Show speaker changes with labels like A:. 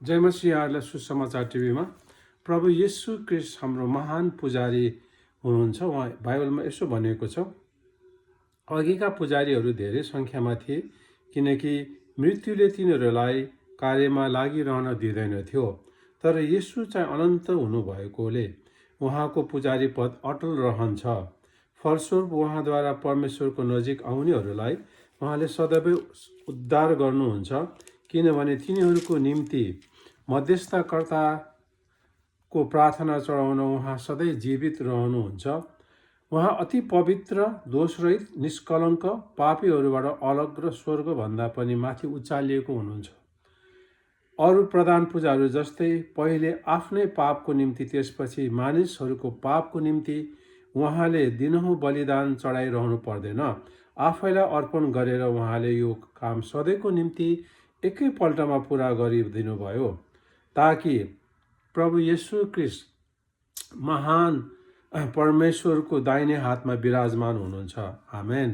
A: जय मसीह यहाँहरूलाई सुसमाचार टिभीमा प्रभु येशू ख्रीष्ट हाम्रो महान पुजारी हुनुहुन्छ। उहाँ बाइबलमा यसो भनिएको छ, अघिका पुजारीहरू धेरै सङ्ख्यामा थिए किनकि मृत्युले तिनीहरूलाई कार्यमा लागिरहन दिँदैनथ्यो। तर येशू चाहिँ अनन्त हुनुभएकोले उहाँको पुजारी पद अटल रहन्छ। फलस्वरूप उहाँद्वारा परमेश्वरको नजिक आउनेहरूलाई उहाँले सदैव उद्धार गर्नुहुन्छ, किनभने तिनीहरूको निम्ति मध्यस्थकर्ताको प्रार्थना चढाउन उहाँ सधैँ जीवित रहनुहुन्छ। उहाँ अति पवित्र, दोषरहित, निष्कलङ्क, पापीहरूबाट अलग र स्वर्गभन्दा पनि माथि उचालिएको हुनुहुन्छ। अरू प्रधान पूजाहरू जस्तै पहिले आफ्नै पापको निम्ति त्यसपछि मानिसहरूको पापको निम्ति उहाँले दिनहुँ बलिदान चढाइरहनु पर्दैन। आफैलाई अर्पण गरेर उहाँले यो काम सधैँको निम्ति एकैपल्टमा पुरा गरिदिनुभयो, ताकि प्रभु येशू ख्रीष्ट महान परमेश्वरको दाहिने हातमा विराजमान हुनुहुन्छ। आमेन।